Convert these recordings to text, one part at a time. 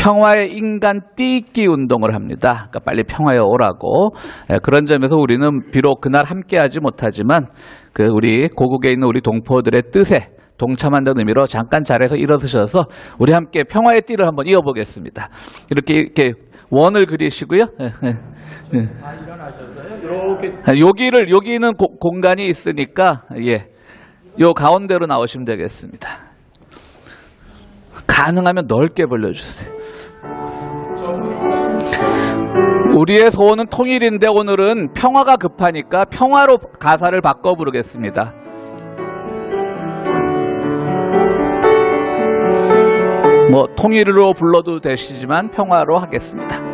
평화의 인간 띠기 운동을 합니다. 그러니까 빨리 평화에 오라고. 그런 점에서 우리는 비록 그날 함께하지 못하지만 우리 고국에 있는 우리 동포들의 뜻에 동참한다는 의미로 잠깐 자리에서 일어서셔서 우리 함께 평화의 띠를 한번 이어보겠습니다. 이렇게 원을 그리시고요. 일어나셨어요? 여기는 공간이 있으니까 요 가운데로 나오시면 되겠습니다. 가능하면 넓게 벌려주세요. 우리의 소원은 통일인데 오늘은 평화가 급하니까 평화로 가사를 바꿔 부르겠습니다. 통일로 불러도 되시지만 평화로 하겠습니다.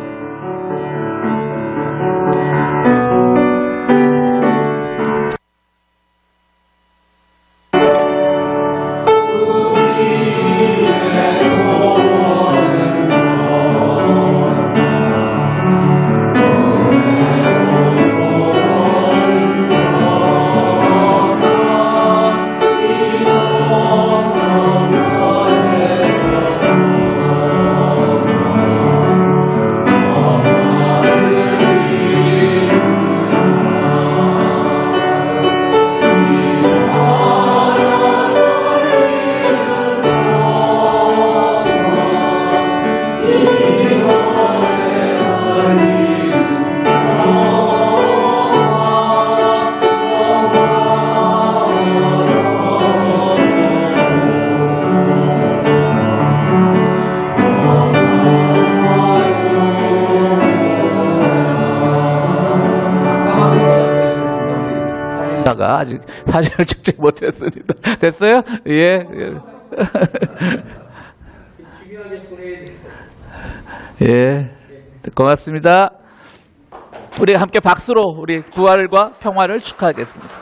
아직 사진을 찍지 못했습니다. 됐어요? 예. 예. 고맙습니다. 우리 함께 박수로 우리 부활과 평화를 축하하겠습니다.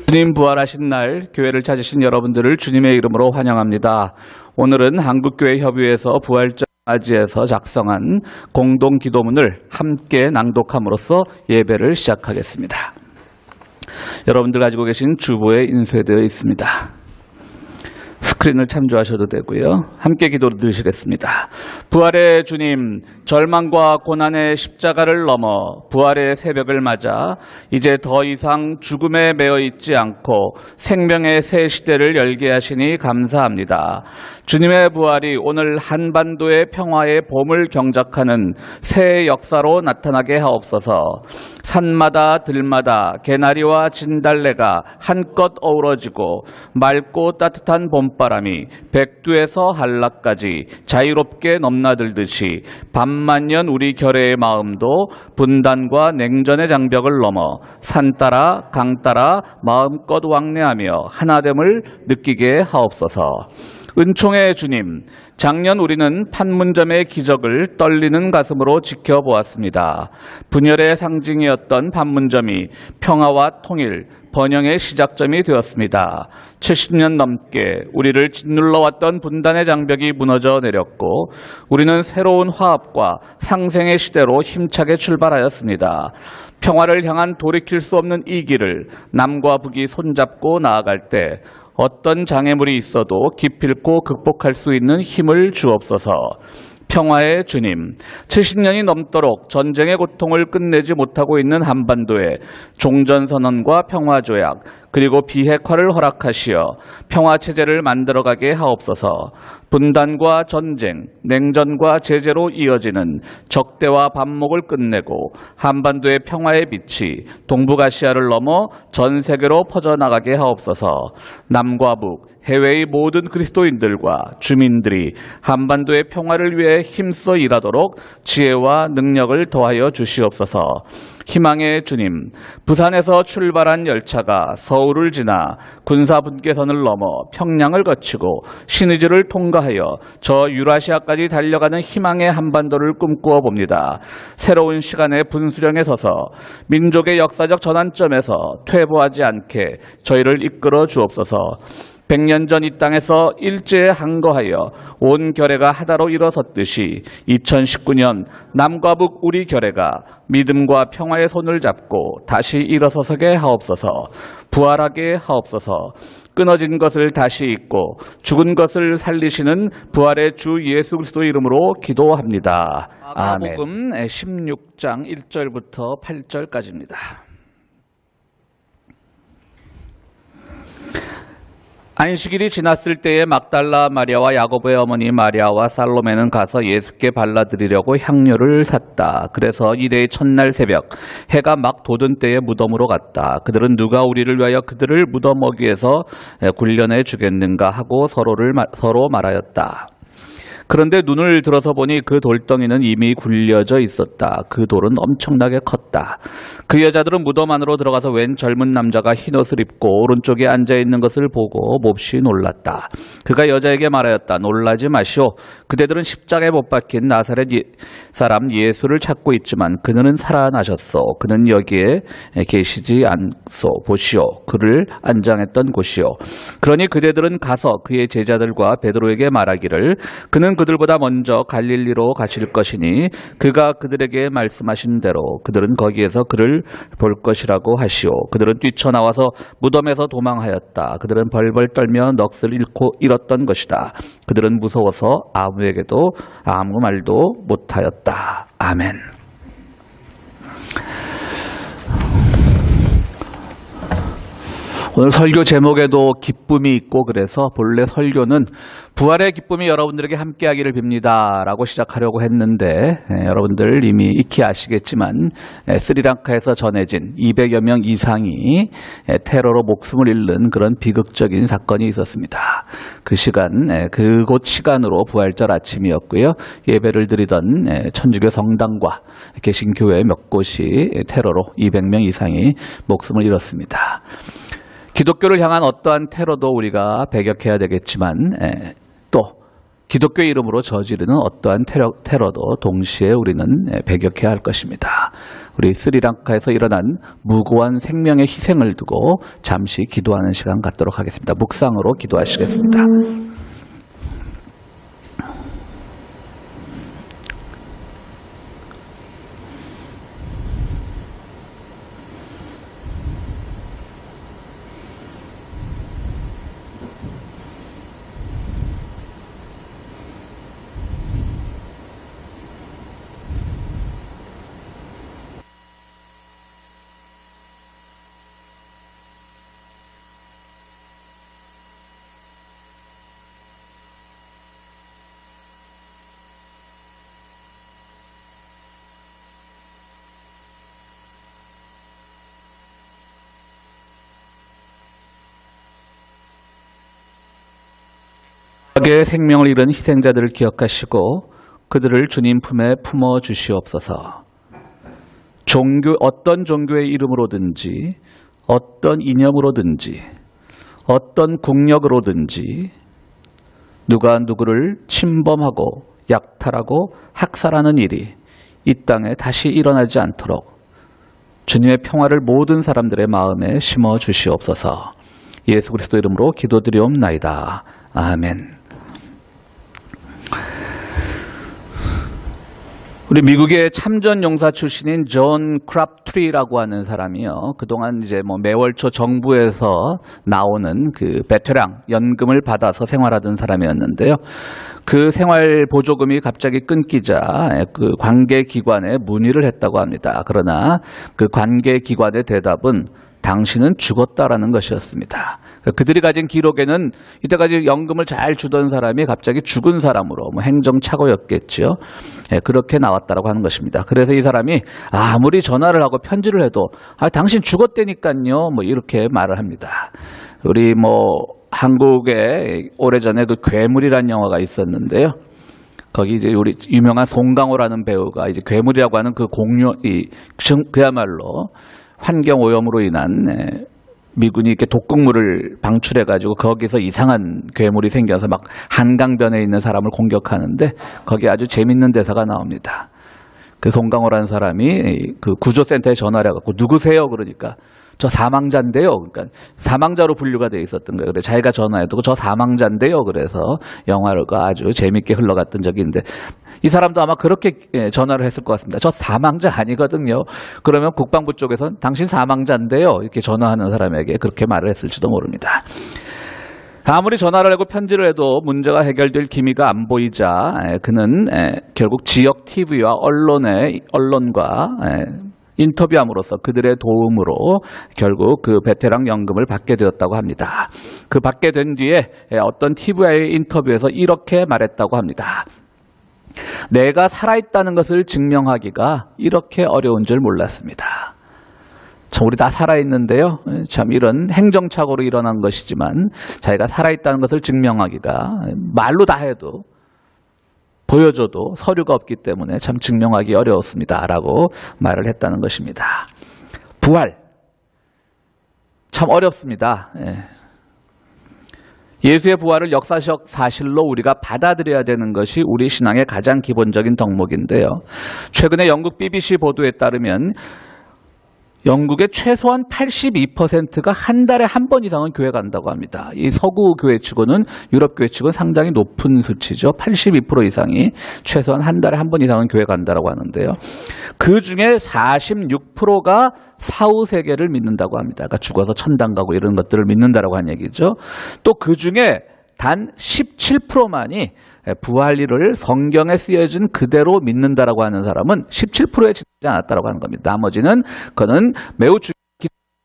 주님 부활하신 날 교회를 찾으신 여러분들을 주님의 이름으로 환영합니다. 오늘은 한국교회협의회에서 부활절 맞이해서 작성한 공동 기도문을 함께 낭독함으로써 예배를 시작하겠습니다. 여러분들 가지고 계신 주보에 인쇄되어 있습니다. 스크린을 참조하셔도 되고요. 함께 기도를 드리시겠습니다. 부활의 주님, 절망과 고난의 십자가를 넘어 부활의 새벽을 맞아 이제 더 이상 죽음에 매여 있지 않고 생명의 새 시대를 열게 하시니 감사합니다. 주님의 부활이 오늘 한반도의 평화의 봄을 경작하는 새 역사로 나타나게 하옵소서. 산마다 들마다 개나리와 진달래가 한껏 어우러지고 맑고 따뜻한 봄바람이 백두에서 한라까지 자유롭게 넘나들듯이 반만년 우리 결의의 마음도 분단과 냉전의 장벽을 넘어 산 따라 강 따라 마음껏 왕래하며 하나됨을 느끼게 하옵소서. 은총의 주님, 작년 우리는 판문점의 기적을 떨리는 가슴으로 지켜보았습니다. 분열의 상징이었던 판문점이 평화와 통일, 번영의 시작점이 되었습니다. 70년 넘게 우리를 짓눌러왔던 분단의 장벽이 무너져 내렸고 우리는 새로운 화합과 상생의 시대로 힘차게 출발하였습니다. 평화를 향한 돌이킬 수 없는 이 길을 남과 북이 손잡고 나아갈 때 어떤 장애물이 있어도 기필코 극복할 수 있는 힘을 주옵소서. 평화의 주님, 70년이 넘도록 전쟁의 고통을 끝내지 못하고 있는 한반도에 종전선언과 평화조약 그리고 비핵화를 허락하시어 평화체제를 만들어가게 하옵소서. 분단과 전쟁, 냉전과 제재로 이어지는 적대와 반목을 끝내고 한반도의 평화의 빛이 동북아시아를 넘어 전 세계로 퍼져나가게 하옵소서. 남과 북, 해외의 모든 그리스도인들과 주민들이 한반도의 평화를 위해 힘써 일하도록 지혜와 능력을 더하여 주시옵소서. 희망의 주님, 부산에서 출발한 열차가 서울을 지나 군사분계선을 넘어 평양을 거치고 신의주를 통과하여 저 유라시아까지 달려가는 희망의 한반도를 꿈꾸어 봅니다. 새로운 시간의 분수령에 서서 민족의 역사적 전환점에서 퇴보하지 않게 저희를 이끌어 주옵소서. 100년 전 이 땅에서 일제에 항거하여 온 결혜가 하나로 일어섰듯이 2019년 남과 북 우리 결혜가 믿음과 평화의 손을 잡고 다시 일어서서게 하옵소서. 부활하게 하옵소서. 끊어진 것을 다시 잇고 죽은 것을 살리시는 부활의 주 예수 그리스도 이름으로 기도합니다. 아멘. 마가복음 16장 1절부터 8절까지입니다. 안식일이 지났을 때에 막달라 마리아와 야고보의 어머니 마리아와 살로메는 가서 예수께 발라드리려고 향료를 샀다. 그래서 이레의 첫날 새벽 해가 막 돋은 때에 무덤으로 갔다. 그들은 누가 우리를 위하여 그들을 무덤 어귀에서 굴려내 주겠는가 하고 서로 말하였다. 그런데 눈을 들어서 보니 그 돌덩이는 이미 굴려져 있었다. 그 돌은 엄청나게 컸다. 그 여자들은 무덤 안으로 들어가서 웬 젊은 남자가 흰옷을 입고 오른쪽에 앉아있는 것을 보고 몹시 놀랐다. 그가 여자에게 말하였다. 놀라지 마시오. 그대들은 십자가에 못 박힌 나사렛 사람 예수를 찾고 있지만 그는 살아나셨소. 그는 여기에 계시지 않소. 보시오. 그를 안장했던 곳이오. 그러니 그대들은 가서 그의 제자들과 베드로에게 말하기를 그는 그들보다 먼저 갈릴리로 가실 것이니 그가 그들에게 말씀하신 대로 그들은 거기에서 그를 볼 것이라고 하시오. 그들은 뛰쳐나와서 무덤에서 도망하였다. 그들은 벌벌 떨며 넋을 잃었던 것이다. 그들은 무서워서 아무에게도 아무 말도 못하였다. 아멘. 오늘 설교 제목에도 기쁨이 있고 그래서 본래 설교는 부활의 기쁨이 여러분들에게 함께하기를 빕니다 라고 시작하려고 했는데 여러분들 이미 익히 아시겠지만 스리랑카에서 전해진 200여 명 이상이 테러로 목숨을 잃는 그런 비극적인 사건이 있었습니다. 그 시간, 그곳 시간으로 부활절 아침이었고요. 예배를 드리던 천주교 성당과 개신교회 몇 곳이 테러로 200명 이상이 목숨을 잃었습니다. 기독교를 향한 어떠한 테러도 우리가 배격해야 되겠지만 또 기독교 이름으로 저지르는 어떠한 테러도 동시에 우리는 배격해야 할 것입니다. 우리 스리랑카에서 일어난 무고한 생명의 희생을 두고 잠시 기도하는 시간 갖도록 하겠습니다. 묵상으로 기도하시겠습니다. 의 생명을 잃은 희생자들을 기억하시고 그들을 주님 품에 품어 주시옵소서. 어떤 종교의 이름으로든지 어떤 이념으로든지 어떤 국력으로든지 누가 누구를 침범하고 약탈하고 학살하는 일이 이 땅에 다시 일어나지 않도록 주님의 평화를 모든 사람들의 마음에 심어 주시옵소서. 예수 그리스도 이름으로 기도드리옵나이다. 아멘. 우리 미국의 참전 용사 출신인 존 크랍트리라고 하는 사람이요. 그동안 이제 매월 초 정부에서 나오는 그 베테랑 연금을 받아서 생활하던 사람이었는데요. 그 생활 보조금이 갑자기 끊기자 그 관계 기관에 문의를 했다고 합니다. 그러나 그 관계 기관의 대답은 당신은 죽었다라는 것이었습니다. 그들이 가진 기록에는 이때까지 연금을 잘 주던 사람이 갑자기 죽은 사람으로 행정착오였겠죠. 그렇게 나왔다라고 하는 것입니다. 그래서 이 사람이 아무리 전화를 하고 편지를 해도 당신 죽었다니까요. 이렇게 말을 합니다. 우리 한국에 오래전에 그 괴물이라는 영화가 있었는데요. 거기 이제 우리 유명한 송강호라는 배우가 이제 괴물이라고 하는 그 그야말로 환경 오염으로 인한 미군이 이렇게 독극물을 방출해가지고 거기서 이상한 괴물이 생겨서 막 한강변에 있는 사람을 공격하는데 거기 아주 재밌는 대사가 나옵니다. 그 송강호라는 사람이 그 구조센터에 전화를 해갖고 누구세요? 그러니까 저 사망자인데요. 그러니까 사망자로 분류가 돼 있었던 거예요. 그래 자기가 전화해도 저 사망자인데요. 그래서 영화가 아주 재밌게 흘러갔던 적이 있는데 이 사람도 아마 그렇게 전화를 했을 것 같습니다. 저 사망자 아니거든요. 그러면 국방부 쪽에서는 당신 사망자인데요. 이렇게 전화하는 사람에게 그렇게 말을 했을지도 모릅니다. 아무리 전화를 하고 편지를 해도 문제가 해결될 기미가 안 보이자 그는 결국 지역 TV와 언론과 인터뷰함으로써 그들의 도움으로 결국 그 베테랑 연금을 받게 되었다고 합니다. 그 받게 된 뒤에 어떤 TV와의 인터뷰에서 이렇게 말했다고 합니다. 내가 살아있다는 것을 증명하기가 이렇게 어려운 줄 몰랐습니다. 참 우리 다 살아있는데요. 참 이런 행정착오로 일어난 것이지만 자기가 살아있다는 것을 증명하기가 말로 다 해도 보여줘도 서류가 없기 때문에 참 증명하기 어려웠습니다. 라고 말을 했다는 것입니다. 부활. 참 어렵습니다. 예수의 부활을 역사적 사실로 우리가 받아들여야 되는 것이 우리 신앙의 가장 기본적인 덕목인데요. 최근에 영국 BBC 보도에 따르면 영국의 최소한 82%가 한 달에 한 번 이상은 교회 간다고 합니다. 이 서구 교회 치고는 유럽 교회 치고는 상당히 높은 수치죠. 82% 이상이 최소한 한 달에 한 번 이상은 교회 간다고 하는데요. 그 중에 46%가 사후 세계를 믿는다고 합니다. 그러니까 죽어서 천당 가고 이런 것들을 믿는다라고 한 얘기죠. 또 그 중에 단 17%만이 부활일을 성경에 쓰여진 그대로 믿는다라고 하는 사람은 17%에 지나지 않았다라고 하는 겁니다. 나머지는 그는 매우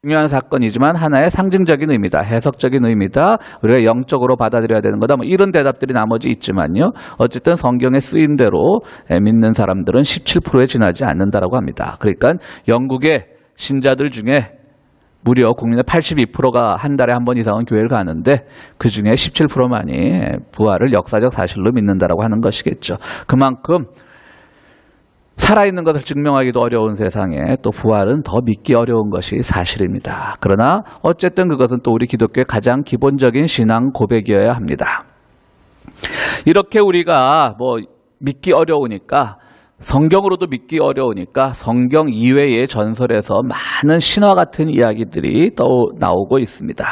중요한 사건이지만 하나의 상징적인 의미다, 해석적인 의미다, 우리가 영적으로 받아들여야 되는 거다, 뭐 이런 대답들이 나머지 있지만요. 어쨌든 성경에 쓰인 대로 믿는 사람들은 17%에 지나지 않는다라고 합니다. 그러니까 영국의 신자들 중에 무려 국민의 82%가 한 달에 한 번 이상은 교회를 가는데 그 중에 17%만이 부활을 역사적 사실로 믿는다라고 하는 것이겠죠. 그만큼 살아있는 것을 증명하기도 어려운 세상에 또 부활은 더 믿기 어려운 것이 사실입니다. 그러나 어쨌든 그것은 또 우리 기독교의 가장 기본적인 신앙 고백이어야 합니다. 이렇게 우리가 믿기 어려우니까 성경으로도 믿기 어려우니까 성경 이외의 전설에서 많은 신화 같은 이야기들이 또 나오고 있습니다.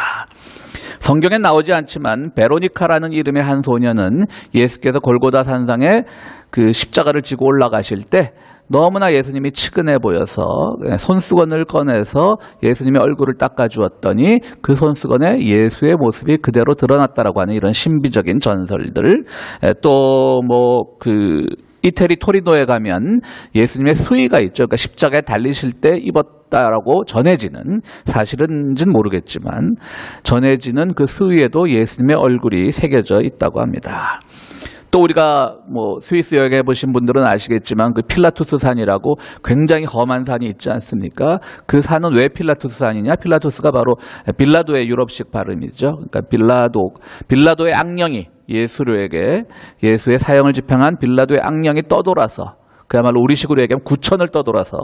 성경엔 나오지 않지만 베로니카라는 이름의 한 소녀는 예수께서 골고다 산상에 그 십자가를 지고 올라가실 때 너무나 예수님이 측은해 보여서 손수건을 꺼내서 예수님의 얼굴을 닦아주었더니 그 손수건에 예수의 모습이 그대로 드러났다라고 하는 이런 신비적인 전설들, 또 이태리 토리노에 가면 예수님의 수의가 있죠. 그러니까 십자가에 달리실 때 입었다라고 전해지는, 사실은지는 모르겠지만 전해지는 그 수의에도 예수님의 얼굴이 새겨져 있다고 합니다. 또 우리가 스위스 여행해 보신 분들은 아시겠지만 그 필라투스 산이라고 굉장히 험한 산이 있지 않습니까? 그 산은 왜 필라투스 산이냐? 필라투스가 바로 빌라도의 유럽식 발음이죠. 그러니까 빌라도의 악령이 예수의 사형을 집행한 빌라도의 악령이 떠돌아서, 그야말로 우리식으로 얘기하면 구천을 떠돌아서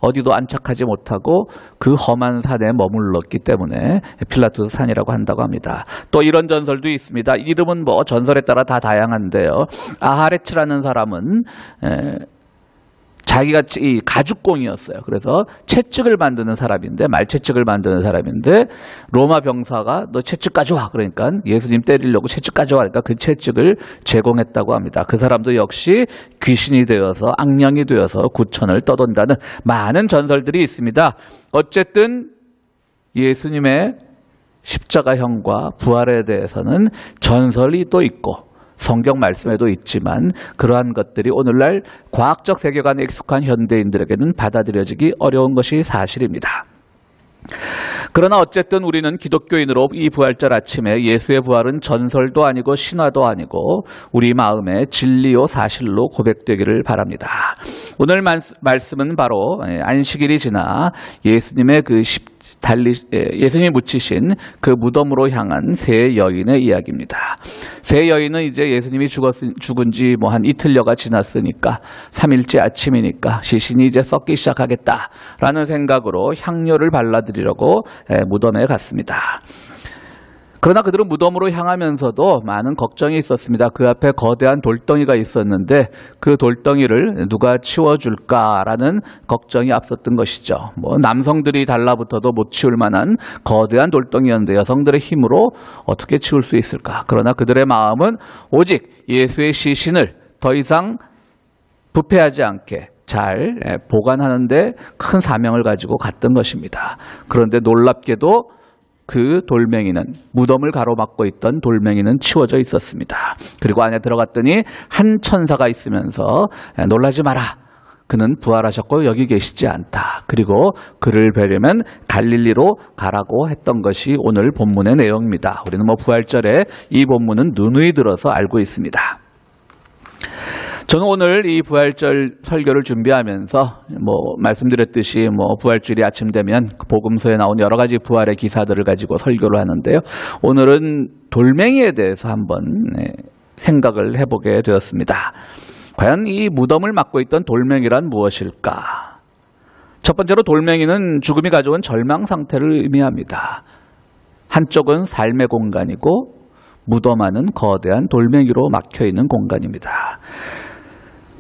어디도 안착하지 못하고 그 험한 산에 머물렀기 때문에 필라투스 산이라고 한다고 합니다. 또 이런 전설도 있습니다. 이름은 전설에 따라 다 다양한데요. 아하레츠라는 사람은 자기가 이 가죽공이었어요. 그래서 채찍을 만드는 사람인데, 말채찍을 만드는 사람인데 로마 병사가 너 채찍 가져와, 그러니까 예수님 때리려고 채찍 가져와, 그러니까 그 채찍을 제공했다고 합니다. 그 사람도 역시 귀신이 되어서, 악령이 되어서 구천을 떠돈다는 많은 전설들이 있습니다. 어쨌든 예수님의 십자가형과 부활에 대해서는 전설이 또 있고 성경 말씀에도 있지만 그러한 것들이 오늘날 과학적 세계관에 익숙한 현대인들에게는 받아들여지기 어려운 것이 사실입니다. 그러나 어쨌든 우리는 기독교인으로 이 부활절 아침에 예수의 부활은 전설도 아니고 신화도 아니고 우리 마음의 진리요 사실로 고백되기를 바랍니다. 오늘 말씀은 바로 안식일이 지나 예수님의 예수님이 묻히신 그 무덤으로 향한 세 여인의 이야기입니다. 세 여인은 이제 예수님이 죽은 지 한 이틀여가 지났으니까 3일째 아침이니까 시신이 이제 썩기 시작하겠다라는 생각으로 향료를 발라드리려고 무덤에 갔습니다. 그러나 그들은 무덤으로 향하면서도 많은 걱정이 있었습니다. 그 앞에 거대한 돌덩이가 있었는데 그 돌덩이를 누가 치워줄까라는 걱정이 앞섰던 것이죠. 남성들이 달라붙어도 못 치울 만한 거대한 돌덩이였는데 여성들의 힘으로 어떻게 치울 수 있을까? 그러나 그들의 마음은 오직 예수의 시신을 더 이상 부패하지 않게 잘 보관하는 데 큰 사명을 가지고 갔던 것입니다. 그런데 놀랍게도 그 돌멩이는, 무덤을 가로막고 있던 돌멩이는 치워져 있었습니다. 그리고 안에 들어갔더니 한 천사가 있으면서 놀라지 마라. 그는 부활하셨고 여기 계시지 않다. 그리고 그를 뵈려면 갈릴리로 가라고 했던 것이 오늘 본문의 내용입니다. 우리는 부활절에 이 본문은 누누이 들어서 알고 있습니다. 저는 오늘 이 부활절 설교를 준비하면서 말씀드렸듯이 부활주일이 아침 되면 복음서에 나온 여러 가지 부활의 기사들을 가지고 설교를 하는데요. 오늘은 돌멩이에 대해서 한번 생각을 해보게 되었습니다. 과연 이 무덤을 막고 있던 돌멩이란 무엇일까? 첫 번째로 돌멩이는 죽음이 가져온 절망 상태를 의미합니다. 한쪽은 삶의 공간이고 무덤 안은 거대한 돌멩이로 막혀있는 공간입니다.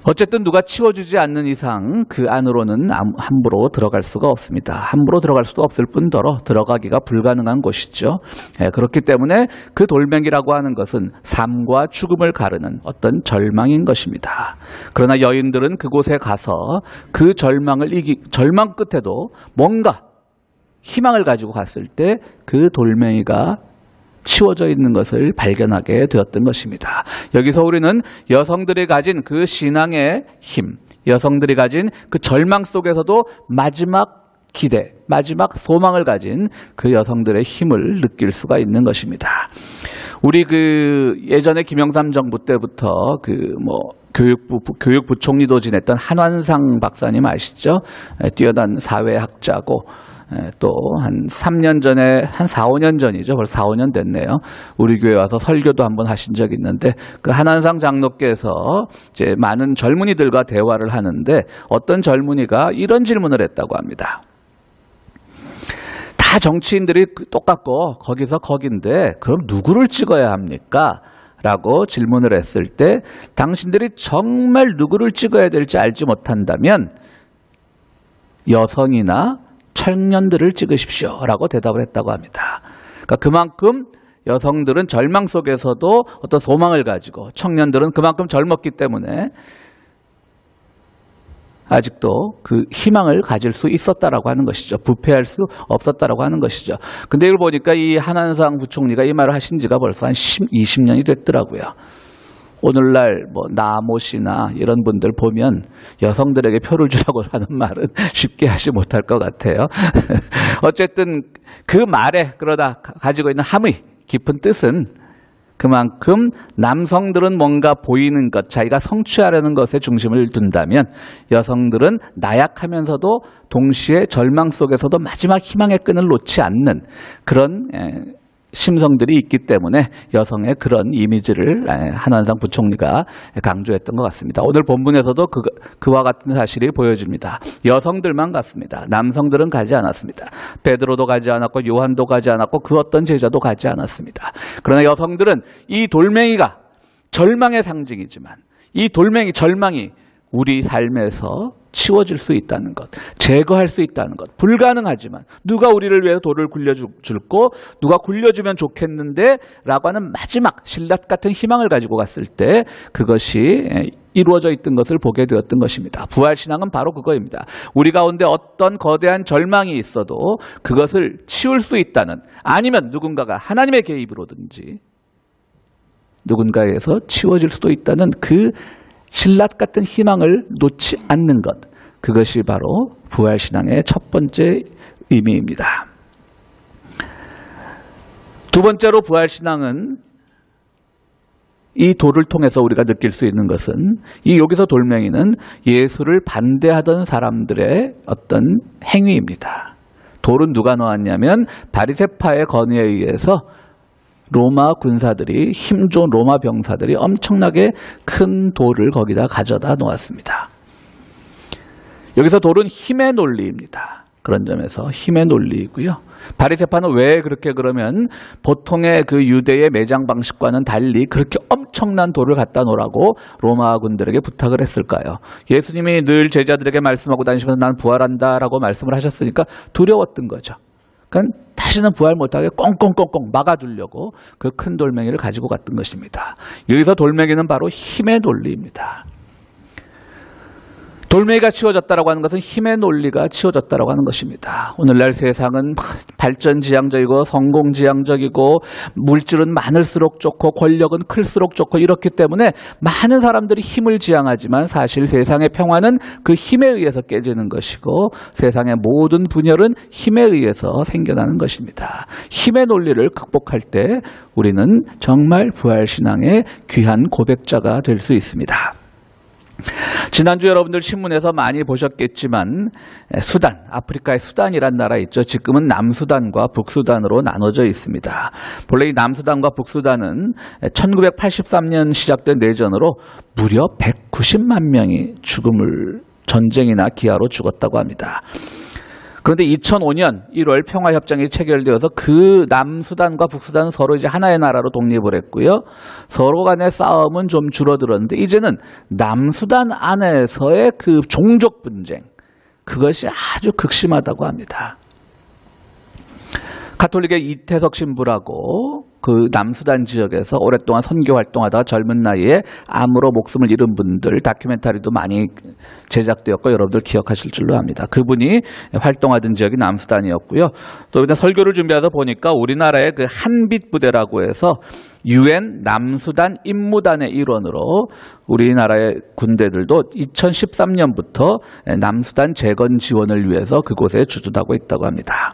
어쨌든 누가 치워주지 않는 이상 그 안으로는 함부로 들어갈 수가 없습니다. 함부로 들어갈 수도 없을 뿐더러 들어가기가 불가능한 곳이죠. 그렇기 때문에 그 돌멩이라고 하는 것은 삶과 죽음을 가르는 어떤 절망인 것입니다. 그러나 여인들은 그곳에 가서 그 절망 끝에도 뭔가 희망을 가지고 갔을 때 그 돌멩이가 치워져 있는 것을 발견하게 되었던 것입니다. 여기서 우리는 여성들이 가진 그 신앙의 힘, 여성들이 가진 그 절망 속에서도 마지막 기대, 마지막 소망을 가진 그 여성들의 힘을 느낄 수가 있는 것입니다. 우리 예전에 김영삼 정부 때부터 교육부총리도 지냈던 한완상 박사님 아시죠? 뛰어난 사회학자고 또 한 3년 전에, 한 4, 5년 전이죠. 벌써 4, 5년 됐네요. 우리 교회 와서 설교도 한번 하신 적이 있는데 그 한한상 장로께서 이제 많은 젊은이들과 대화를 하는데 어떤 젊은이가 이런 질문을 했다고 합니다. 다 정치인들이 똑같고 거기서 거긴데 그럼 누구를 찍어야 합니까? 라고 질문을 했을 때 당신들이 정말 누구를 찍어야 될지 알지 못한다면 여성이나 청년들을 찍으십시오 라고 대답을 했다고 합니다. 그러니까 그만큼 여성들은 절망 속에서도 어떤 소망을 가지고 청년들은 그만큼 젊었기 때문에 아직도 그 희망을 가질 수 있었다라고 하는 것이죠. 부패할 수 없었다라고 하는 것이죠. 근데 이걸 보니까 이 한한상 부총리가 이 말을 하신 지가 벌써 한 20년이 됐더라고요. 오늘날 나모 씨나 이런 분들 보면 여성들에게 표를 주라고 하는 말은 쉽게 하지 못할 것 같아요. 어쨌든 그 말에 그러다 가지고 있는 함의 깊은 뜻은 그만큼 남성들은 뭔가 보이는 것, 자기가 성취하려는 것에 중심을 둔다면 여성들은 나약하면서도 동시에 절망 속에서도 마지막 희망의 끈을 놓지 않는 그런 심성들이 있기 때문에 여성의 그런 이미지를 한완상 부총리가 강조했던 것 같습니다. 오늘 본문에서도 그와 같은 사실이 보여집니다. 여성들만 갔습니다. 남성들은 가지 않았습니다. 베드로도 가지 않았고 요한도 가지 않았고 그 어떤 제자도 가지 않았습니다. 그러나 여성들은 이 돌멩이가 절망의 상징이지만 이 절망이 우리 삶에서 치워질 수 있다는 것, 제거할 수 있다는 것, 불가능하지만 누가 우리를 위해서 돌을 굴려줄고 누가 굴려주면 좋겠는데 라고 하는 마지막 신라 같은 희망을 가지고 갔을 때 그것이 이루어져 있던 것을 보게 되었던 것입니다. 부활신앙은 바로 그거입니다. 우리 가운데 어떤 거대한 절망이 있어도 그것을 치울 수 있다는, 아니면 누군가가 하나님의 개입으로든지 누군가에서 치워질 수도 있다는 그 신라 같은 희망을 놓지 않는 것, 그것이 바로 부활신앙의 첫 번째 의미입니다. 두 번째로 부활신앙은 이 돌을 통해서 우리가 느낄 수 있는 것은 여기서 돌멩이는 예수를 반대하던 사람들의 어떤 행위입니다. 돌은 누가 놓았냐면 바리새파의 건의에 의해서 로마 군사들이, 힘 좋은 로마 병사들이 엄청나게 큰 돌을 거기다 가져다 놓았습니다. 여기서 돌은 힘의 논리입니다. 그런 점에서 힘의 논리이고요. 바리새파는 왜 그렇게 그러면 보통의 그 유대의 매장 방식과는 달리 그렇게 엄청난 돌을 갖다 놓으라고 로마 군들에게 부탁을 했을까요? 예수님이 늘 제자들에게 말씀하고 다니시면서 난 부활한다라고 말씀을 하셨으니까 두려웠던 거죠. 그러니까 다시는 부활 못하게 꽁꽁꽁꽁 막아두려고 그 큰 돌멩이를 가지고 갔던 것입니다. 여기서 돌멩이는 바로 힘의 논리입니다. 돌멩이가 치워졌다라고 하는 것은 힘의 논리가 치워졌다라고 하는 것입니다. 오늘날 세상은 발전지향적이고 성공지향적이고 물질은 많을수록 좋고 권력은 클수록 좋고 이렇기 때문에 많은 사람들이 힘을 지향하지만 사실 세상의 평화는 그 힘에 의해서 깨지는 것이고 세상의 모든 분열은 힘에 의해서 생겨나는 것입니다. 힘의 논리를 극복할 때 우리는 정말 부활신앙의 귀한 고백자가 될 수 있습니다. 지난주 여러분들 신문에서 많이 보셨겠지만 수단, 아프리카의 수단이란 나라 있죠. 지금은 남수단과 북수단으로 나눠져 있습니다. 본래 이 남수단과 북수단은 1983년 시작된 내전으로 무려 190만 명이 전쟁이나 기아로 죽었다고 합니다. 그런데 2005년 1월 평화협정이 체결되어서 그 남수단과 북수단은 서로 이제 하나의 나라로 독립을 했고요. 서로 간의 싸움은 좀 줄어들었는데 이제는 남수단 안에서의 그 종족 분쟁, 그것이 아주 극심하다고 합니다. 가톨릭의 이태석 신부라고 그 남수단 지역에서 오랫동안 선교 활동하다가 젊은 나이에 암으로 목숨을 잃은 분들 다큐멘터리도 많이 제작되었고 여러분들 기억하실 줄로 압니다. 그분이 활동하던 지역이 남수단이었고요. 또 일단 설교를 준비하다 보니까 우리나라의 그 한빛 부대라고 해서 UN 남수단 임무단의 일원으로 우리나라의 군대들도 2013년부터 남수단 재건 지원을 위해서 그곳에 주둔하고 있다고 합니다.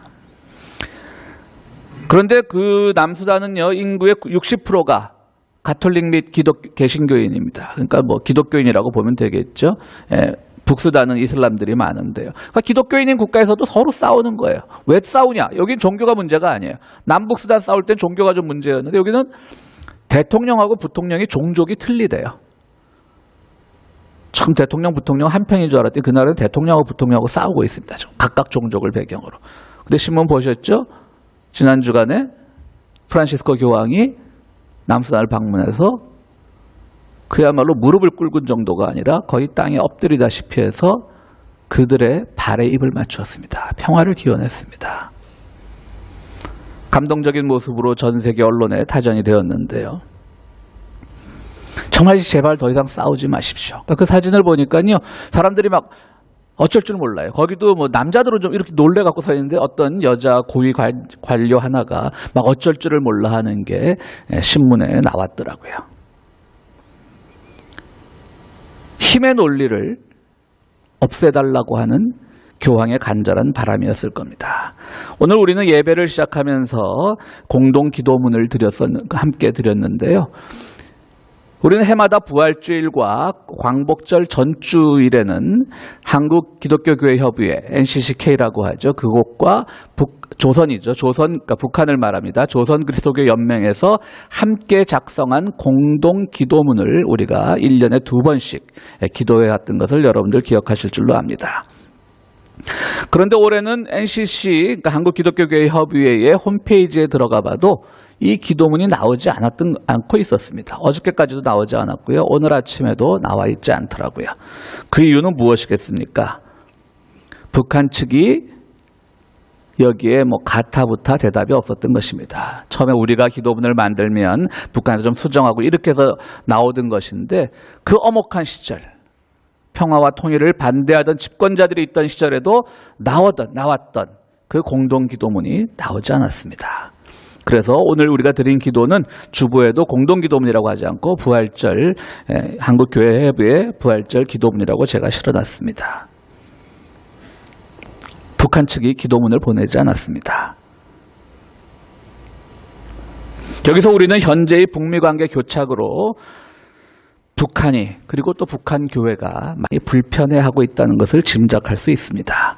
그런데 그 남수단은요, 인구의 60%가 가톨릭 및 개신교인입니다. 그러니까 뭐 기독교인이라고 보면 되겠죠. 북수단은 이슬람들이 많은데요. 그러니까 기독교인인 국가에서도 서로 싸우는 거예요. 왜 싸우냐? 여긴 종교가 문제가 아니에요. 남북수단 싸울 땐 종교가 좀 문제였는데 여기는 대통령하고 부통령이 종족이 틀리대요. 참 대통령, 부통령 한 편인 줄 알았더니 그날은 대통령하고 부통령하고 싸우고 있습니다. 각각 종족을 배경으로. 근데 신문 보셨죠? 지난 주간에 프란시스코 교황이 남수단을 방문해서 그야말로 무릎을 꿇은 정도가 아니라 거의 땅에 엎드리다시피 해서 그들의 발에 입을 맞추었습니다. 평화를 기원했습니다. 감동적인 모습으로 전 세계 언론에 타전이 되었는데요. 정말 제발 더 이상 싸우지 마십시오. 그 사진을 보니까요, 사람들이 막 어쩔 줄 몰라요. 거기도 뭐 남자들은 좀 이렇게 놀래갖고 서 있는데 어떤 여자 고위 관료 하나가 막 어쩔 줄을 몰라 하는 게 신문에 나왔더라고요. 힘의 논리를 없애달라고 하는 교황의 간절한 바람이었을 겁니다. 오늘 우리는 예배를 시작하면서 공동 기도문을 함께 드렸는데요. 우리는 해마다 부활주일과 광복절 전주일에는 한국기독교교회협의회 NCCK라고 하죠. 그곳과 조선이죠. 그러니까 북한을 말합니다. 조선 그리스도교 연맹에서 함께 작성한 공동 기도문을 우리가 1년에 2번씩 기도해 왔던 것을 여러분들 기억하실 줄로 압니다. 그런데 올해는 NCC, 그러니까 한국기독교교회협의회의 홈페이지에 들어가 봐도 이 기도문이 나오지 않고 있었습니다. 어저께까지도 나오지 않았고요. 오늘 아침에도 나와 있지 않더라고요. 그 이유는 무엇이겠습니까? 북한 측이 여기에 뭐 가타부타 대답이 없었던 것입니다. 처음에 우리가 기도문을 만들면 북한에서 좀 수정하고 이렇게 해서 나오던 것인데 그 엄혹한 시절, 평화와 통일을 반대하던 집권자들이 있던 시절에도 나왔던 그 공동 기도문이 나오지 않았습니다. 그래서 오늘 우리가 드린 기도는 주보에도 공동기도문이라고 하지 않고 부활절, 한국교회협의회 부활절 기도문이라고 제가 실어놨습니다. 북한 측이 기도문을 보내지 않았습니다. 여기서 우리는 현재의 북미관계 교착으로 북한이 그리고 또 북한 교회가 많이 불편해하고 있다는 것을 짐작할 수 있습니다.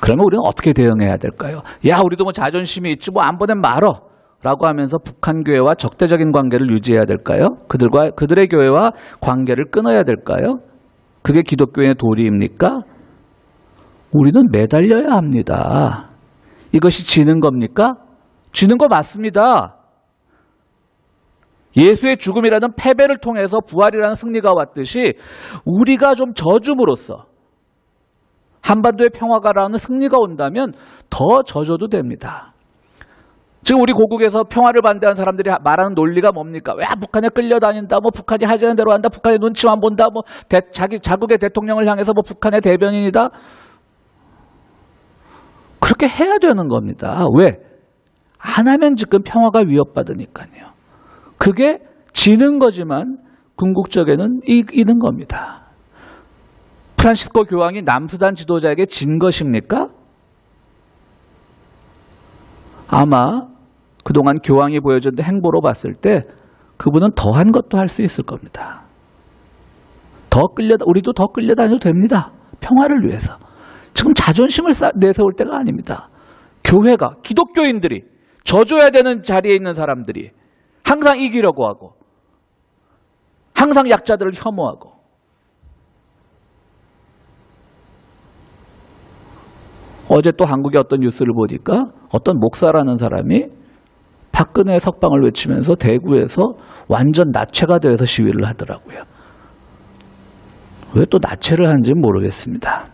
그러면 우리는 어떻게 대응해야 될까요? 야, 우리도 뭐 자존심이 있지 뭐 안 보내면 말어 라고 하면서 북한 교회와 적대적인 관계를 유지해야 될까요? 그들의 교회와 관계를 끊어야 될까요? 그게 기독교인의 도리입니까? 우리는 매달려야 합니다. 이것이 지는 겁니까? 지는 거 맞습니다. 예수의 죽음이라는 패배를 통해서 부활이라는 승리가 왔듯이 우리가 좀 져줌으로써 한반도의 평화가라는 승리가 온다면 더 져줘도 됩니다. 지금 우리 고국에서 평화를 반대하는 사람들이 말하는 논리가 뭡니까? 왜 북한에 끌려다닌다, 뭐 북한이 하자는 대로 한다, 북한의 눈치만 본다, 뭐 자국의 대통령을 향해서 뭐 북한의 대변인이다. 그렇게 해야 되는 겁니다. 왜? 안 하면 지금 평화가 위협받으니까요. 그게 지는 거지만 궁극적에는 이기는 겁니다. 프란시스코 교황이 남수단 지도자에게 진 것입니까? 아마 그동안 교황이 보여준 행보로 봤을 때 그분은 더한 것도 할 수 있을 겁니다. 우리도 더 끌려다녀도 됩니다. 평화를 위해서. 지금 자존심을 내세울 때가 아닙니다. 교회가, 기독교인들이, 져줘야 되는 자리에 있는 사람들이 항상 이기려고 하고 항상 약자들을 혐오하고 어제 또 한국의 어떤 뉴스를 보니까 어떤 목사라는 사람이 박근혜 석방을 외치면서 대구에서 완전 나체가 되어서 시위를 하더라고요. 왜 또 나체를 한지는 모르겠습니다.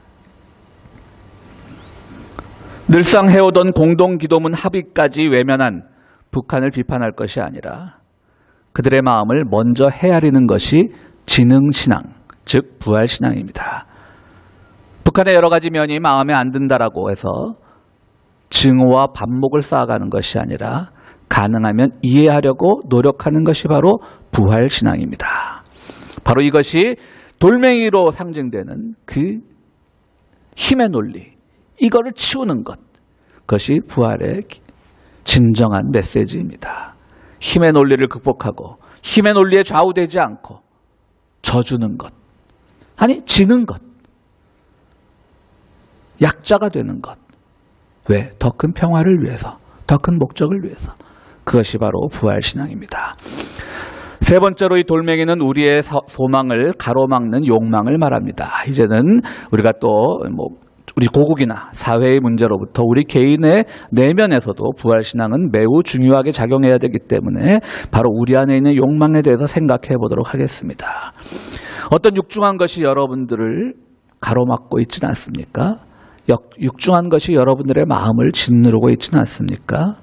늘상 해오던 공동기도문 합의까지 외면한 북한을 비판할 것이 아니라 그들의 마음을 먼저 헤아리는 것이 지능신앙, 즉 부활신앙입니다. 북한의 여러 가지 면이 마음에 안 든다라고 해서 증오와 반목을 쌓아가는 것이 아니라 가능하면 이해하려고 노력하는 것이 바로 부활신앙입니다. 바로 이것이 돌멩이로 상징되는 그 힘의 논리, 이거를 치우는 것, 그것이 부활의 진정한 메시지입니다. 힘의 논리를 극복하고 힘의 논리에 좌우되지 않고 져주는 것, 아니 지는 것, 약자가 되는 것. 왜? 더 큰 평화를 위해서, 더 큰 목적을 위해서. 그것이 바로 부활신앙입니다. 세 번째로 이 돌멩이는 우리의 소망을 가로막는 욕망을 말합니다. 이제는 우리가 또 우리 고국이나 사회의 문제로부터 우리 개인의 내면에서도 부활신앙은 매우 중요하게 작용해야 되기 때문에 바로 우리 안에 있는 욕망에 대해서 생각해 보도록 하겠습니다. 어떤 육중한 것이 여러분들을 가로막고 있지는 않습니까? 육중한 것이 여러분들의 마음을 짓누르고 있지는 않습니까?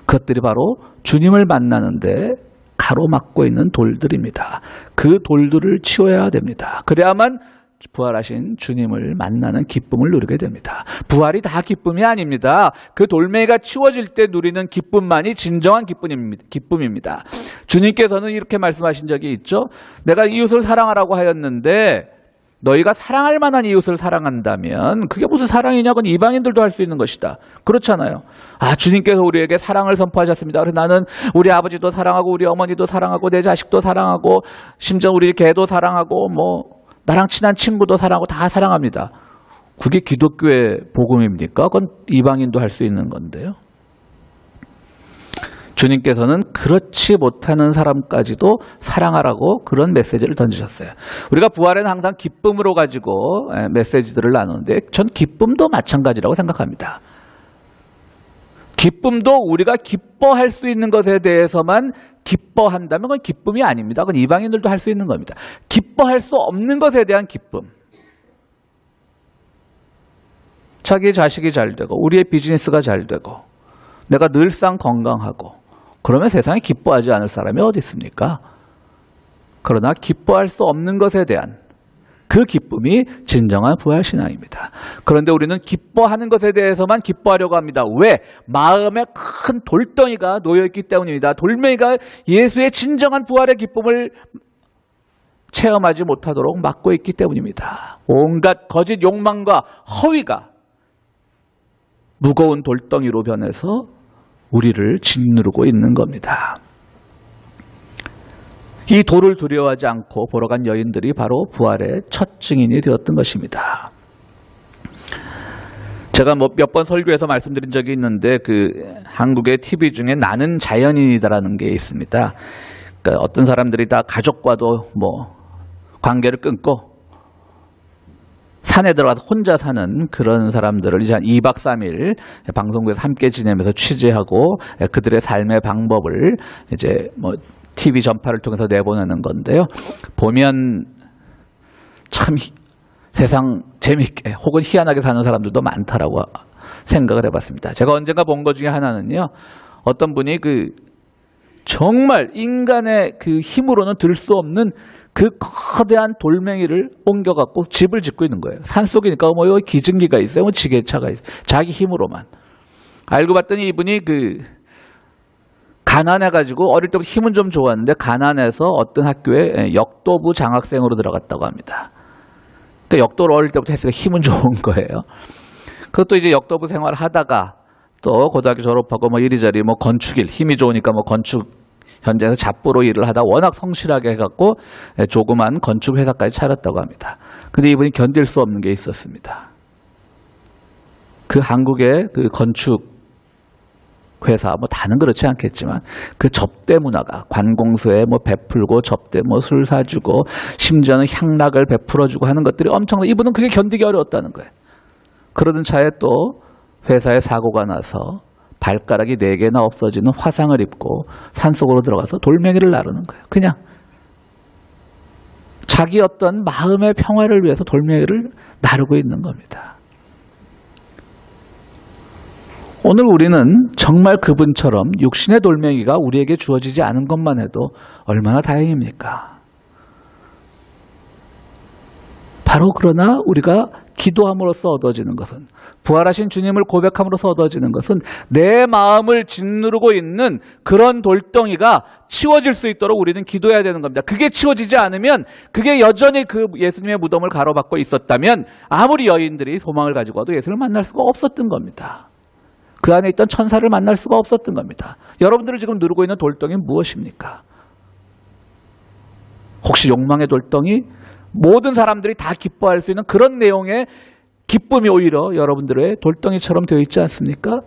그것들이 바로 주님을 만나는데 가로막고 있는 돌들입니다. 그 돌들을 치워야 됩니다. 그래야만 부활하신 주님을 만나는 기쁨을 누리게 됩니다. 부활이 다 기쁨이 아닙니다. 그 돌멩이가 치워질 때 누리는 기쁨만이 진정한 기쁨입니다. 주님께서는 이렇게 말씀하신 적이 있죠. 내가 이웃을 사랑하라고 하였는데 너희가 사랑할 만한 이웃을 사랑한다면 그게 무슨 사랑이냐고 이방인들도 할 수 있는 것이다. 그렇잖아요. 주님께서 우리에게 사랑을 선포하셨습니다. 그래서 나는 우리 아버지도 사랑하고 우리 어머니도 사랑하고 내 자식도 사랑하고 심지어 우리 개도 사랑하고 나랑 친한 친구도 사랑하고 다 사랑합니다. 그게 기독교의 복음입니까? 그건 이방인도 할 수 있는 건데요. 주님께서는 그렇지 못하는 사람까지도 사랑하라고 그런 메시지를 던지셨어요. 우리가 부활에는 항상 기쁨으로 가지고 메시지들을 나누는데 전 기쁨도 마찬가지라고 생각합니다. 기쁨도 우리가 기뻐할 수 있는 것에 대해서만 기뻐한다면 그건 기쁨이 아닙니다. 그건 이방인들도 할 수 있는 겁니다. 기뻐할 수 없는 것에 대한 기쁨. 자기 자식이 잘 되고 우리의 비즈니스가 잘 되고 내가 늘상 건강하고 그러면 세상에 기뻐하지 않을 사람이 어디 있습니까? 그러나 기뻐할 수 없는 것에 대한 그 기쁨이 진정한 부활신앙입니다. 그런데 우리는 기뻐하는 것에 대해서만 기뻐하려고 합니다. 왜? 마음에 큰 돌덩이가 놓여있기 때문입니다. 돌멩이가 예수의 진정한 부활의 기쁨을 체험하지 못하도록 막고 있기 때문입니다. 온갖 거짓 욕망과 허위가 무거운 돌덩이로 변해서 우리를 짓누르고 있는 겁니다. 이 돌을 두려워하지 않고 보러 간 여인들이 바로 부활의 첫 증인이 되었던 것입니다. 제가 몇 번 설교에서 말씀드린 적이 있는데 한국의 TV 중에 나는 자연인이다라는 게 있습니다. 그러니까 어떤 사람들이 다 가족과도 관계를 끊고 산에 들어가서 혼자 사는 그런 사람들을 이제 한 2박 3일 방송국에서 함께 지내면서 취재하고 그들의 삶의 방법을 이제 TV 전파를 통해서 내보내는 건데요. 보면 참 세상 재밌게 혹은 희한하게 사는 사람들도 많다라고 생각을 해봤습니다. 제가 언젠가 본 것 중에 하나는요. 어떤 분이 정말 인간의 그 힘으로는 들 수 없는 그 거대한 돌멩이를 옮겨갖고 집을 짓고 있는 거예요. 산속이니까 여기 기증기가 있어요. 지게차가 있어요. 자기 힘으로만. 알고 봤더니 이분이 가난해가지고 어릴 때부터 힘은 좀 좋았는데 가난해서 어떤 학교에 역도부 장학생으로 들어갔다고 합니다. 그러니까 역도를 어릴 때부터 했으니까 힘은 좋은 거예요. 그것도 이제 역도부 생활을 하다가 또 고등학교 졸업하고 이리저리 건축일 힘이 좋으니까 건축 현장에서 잡부로 일을 하다 워낙 성실하게 해갖고 조그만 건축 회사까지 차렸다고 합니다. 근데 이분이 견딜 수 없는 게 있었습니다. 한국의 건축 회사 다는 그렇지 않겠지만 그 접대 문화가 관공서에 베풀고 접대 술 사주고 심지어는 향락을 베풀어주고 하는 것들이 엄청나. 이분은 그게 견디기 어려웠다는 거예요. 그러던 차에 또 회사에 사고가 나서 발가락이 4개나 없어지는 화상을 입고 산속으로 들어가서 돌멩이를 나르는 거예요. 그냥 자기 어떤 마음의 평화를 위해서 돌멩이를 나르고 있는 겁니다. 오늘 우리는 정말 그분처럼 육신의 돌멩이가 우리에게 주어지지 않은 것만 해도 얼마나 다행입니까? 바로 그러나 우리가 기도함으로써 얻어지는 것은, 부활하신 주님을 고백함으로써 얻어지는 것은 내 마음을 짓누르고 있는 그런 돌덩이가 치워질 수 있도록 우리는 기도해야 되는 겁니다. 그게 치워지지 않으면, 그게 여전히 예수님의 무덤을 가로막고 있었다면 아무리 여인들이 소망을 가지고 와도 예수를 만날 수가 없었던 겁니다. 그 안에 있던 천사를 만날 수가 없었던 겁니다. 여러분들을 지금 누르고 있는 돌덩이는 무엇입니까? 혹시 욕망의 돌덩이? 모든 사람들이 다 기뻐할 수 있는 그런 내용의 기쁨이 오히려 여러분들의 돌덩이처럼 되어 있지 않습니까?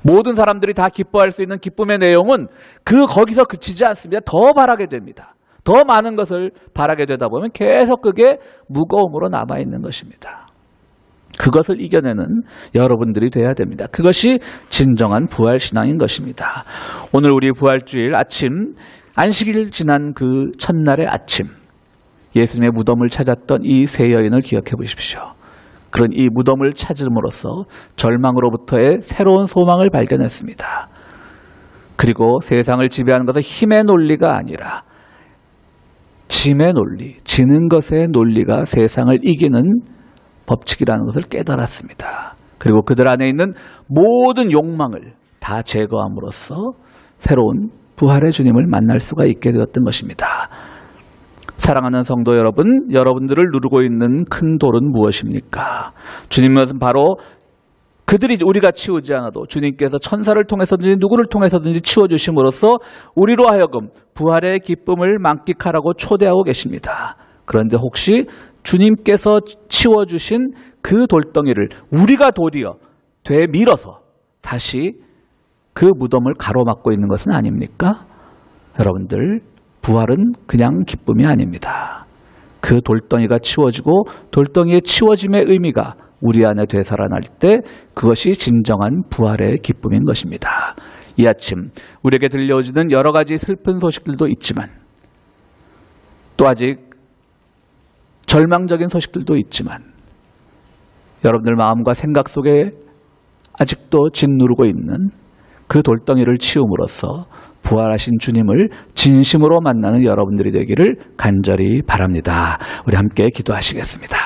모든 사람들이 다 기뻐할 수 있는 기쁨의 내용은 거기서 그치지 않습니다. 더 바라게 됩니다. 더 많은 것을 바라게 되다 보면 계속 그게 무거움으로 남아있는 것입니다. 그것을 이겨내는 여러분들이 돼야 됩니다. 그것이 진정한 부활신앙인 것입니다. 오늘 우리 부활주일 아침, 안식일 지난 그 첫날의 아침, 예수님의 무덤을 찾았던 이 세 여인을 기억해 보십시오. 그런 이 무덤을 찾음으로써 절망으로부터의 새로운 소망을 발견했습니다. 그리고 세상을 지배하는 것은 힘의 논리가 아니라 짐의 논리, 지는 것의 논리가 세상을 이기는 법칙이라는 것을 깨달았습니다. 그리고 그들 안에 있는 모든 욕망을 다 제거함으로써 새로운 부활의 주님을 만날 수가 있게 되었던 것입니다. 사랑하는 성도 여러분, 여러분들을 누르고 있는 큰 돌은 무엇입니까? 주님은 바로 그들이 우리가 치우지 않아도 주님께서 천사를 통해서든지 누구를 통해서든지 치워주심으로써 우리로 하여금 부활의 기쁨을 만끽하라고 초대하고 계십니다. 그런데 혹시 주님께서 치워주신 그 돌덩이를 우리가 도리어 되밀어서 다시 그 무덤을 가로막고 있는 것은 아닙니까? 여러분들, 부활은 그냥 기쁨이 아닙니다. 그 돌덩이가 치워지고 돌덩이의 치워짐의 의미가 우리 안에 되살아날 때 그것이 진정한 부활의 기쁨인 것입니다. 이 아침 우리에게 들려오지는 여러 가지 슬픈 소식들도 있지만, 또 아직 절망적인 소식들도 있지만, 여러분들 마음과 생각 속에 아직도 짓누르고 있는 그 돌덩이를 치움으로써 부활하신 주님을 진심으로 만나는 여러분들이 되기를 간절히 바랍니다. 우리 함께 기도하시겠습니다.